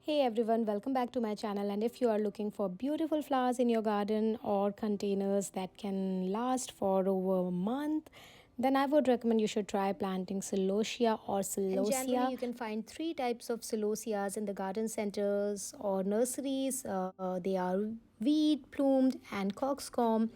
Hey everyone, welcome back to my channel. And if you are looking for beautiful flowers in your garden or containers that can last for over a month, then I would recommend you should try planting celosia or celosia. And generally, you can find three types of celosias in the garden centers or nurseries. They are wheat, plumed, and coxcomb,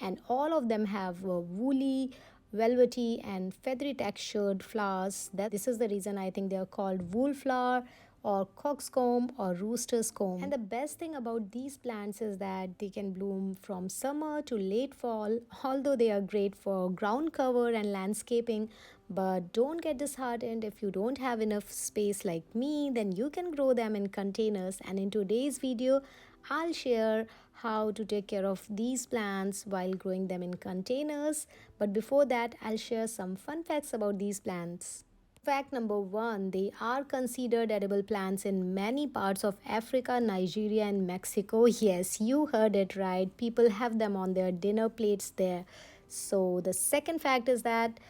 and all of them have woolly, velvety, and feathery textured flowers. That this is the reason I think they are called wool flower or coxcomb or rooster's comb. And the best thing about these plants is that they can bloom from summer to late fall, although they are great for ground cover and landscaping. But don't get disheartened if you don't have enough space like me, then you can grow them in containers. And in today's video, I'll share how to take care of these plants while growing them in containers. But before that, I'll share some fun facts about these plants. Fact number one, they are considered edible plants in many parts of Africa, Nigeria, and Mexico. Yes, you heard it right. People have them on their dinner plates there. So, the second fact is that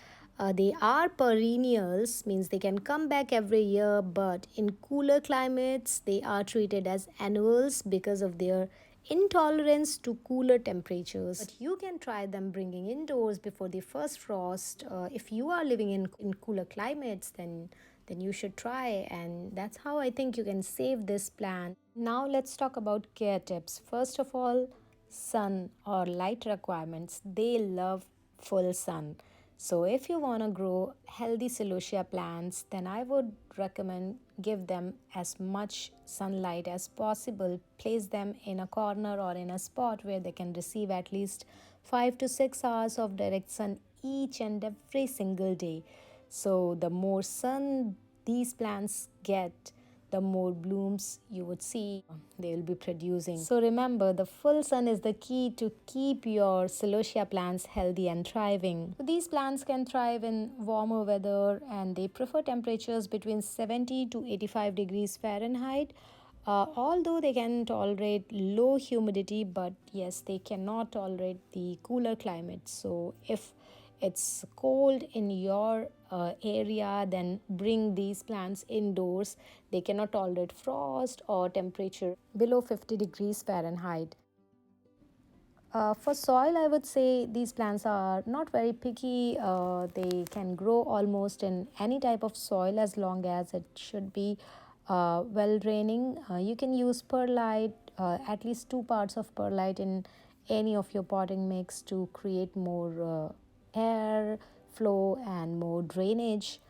they are perennials, means they can come back every year, but in cooler climates, they are treated as annuals because of their intolerance to cooler temperatures. But you can try them bringing indoors before the first frost. If you are living in cooler climates, then you should try, and that's how I think you can save this plant. Now let's talk about care tips. First of all, sun or light requirements. They love full sun. So if you want to grow healthy celosia plants, then I would recommend give them as much sunlight as possible. Place them in a corner or in a spot where they can receive at least 5 to 6 hours of direct sun each and every single day. So the more sun these plants get, the more blooms you would see they will be producing. So remember, the full sun is the key to keep your celosia plants healthy and thriving. So these plants can thrive in warmer weather and they prefer temperatures between 70 to 85 degrees Fahrenheit. Although they can tolerate low humidity, but yes, they cannot tolerate the cooler climate. So if it's cold in your area, then bring these plants indoors. They cannot tolerate frost or temperature below 50 degrees Fahrenheit. For soil, I would say these plants are not very picky. They can grow almost in any type of soil as long as it should be well draining. You can use perlite, at least 2 parts of perlite in any of your potting mix to create more air flow and more drainage.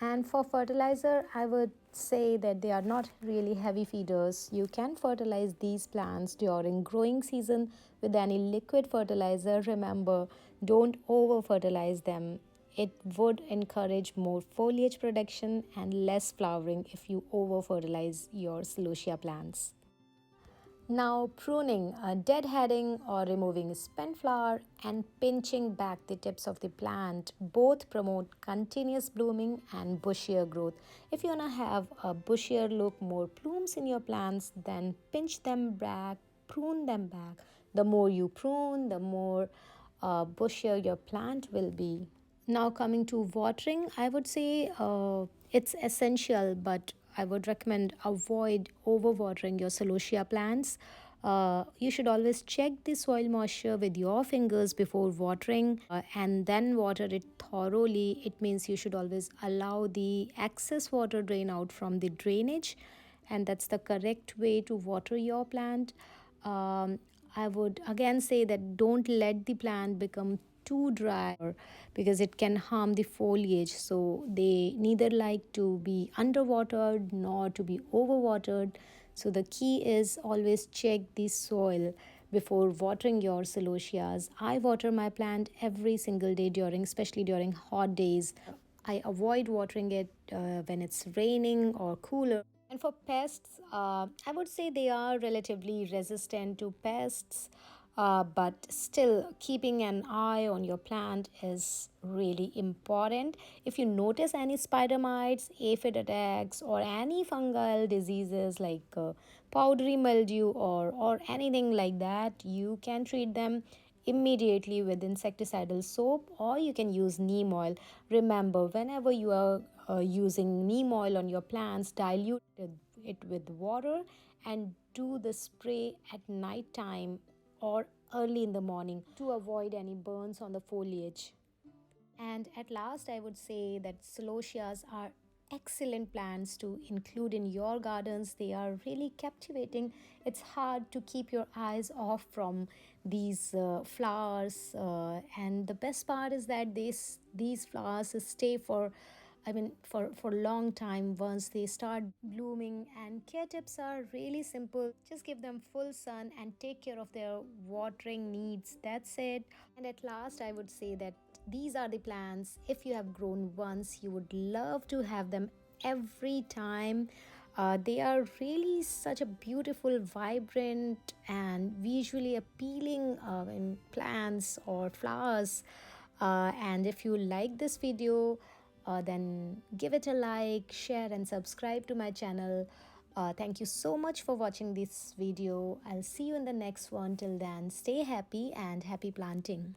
And for fertilizer, I would say that they are not really heavy feeders. You can fertilize these plants during growing season with any liquid fertilizer. Remember, don't over fertilize them. It would encourage more foliage production and less flowering if you over fertilize your celosia plants. Now, pruning, deadheading or removing spent flower, and pinching back the tips of the plant both promote continuous blooming and bushier growth. If you want to have a bushier look, more plumes in your plants, then pinch them back, prune them back. The more you prune, the more bushier your plant will be. Now, coming to watering, I would say it's essential, but I would recommend avoid overwatering your celosia plants. You should always check the soil moisture with your fingers before watering and then water it thoroughly. It means you should always allow the excess water drain out from the drainage, and that's the correct way to water your plant. I would again say that don't let the plant become too dry because it can harm the foliage. So they neither like to be underwatered nor to be overwatered. So the key is always check the soil before watering your celosias. I water my plant every single day during, especially during hot days. I avoid watering it when it's raining or cooler. And for pests, I would say they are relatively resistant to pests, but still keeping an eye on your plant is really important. If you notice any spider mites, aphid attacks, or any fungal diseases like powdery mildew or anything like that, you can treat them immediately with insecticidal soap or you can use neem oil. Remember, whenever you are using neem oil on your plants, dilute it with water, and do the spray at night time or early in the morning to avoid any burns on the foliage. And at last, I would say that celosias are excellent plants to include in your gardens. They are really captivating. It's hard to keep your eyes off from these flowers, and the best part is that these flowers stay for, I mean, for a long time once they start blooming. And care tips are really simple. Just give them full sun and take care of their watering needs. That's it. And at last, I would say that these are the plants. If you have grown once, you would love to have them every time. They are really such a beautiful, vibrant, and visually appealing plants or flowers. And if you like this video, then give it a like, share, and subscribe to my channel. Thank you so much for watching this video. I'll see you in the next one. Till then, stay happy and happy planting.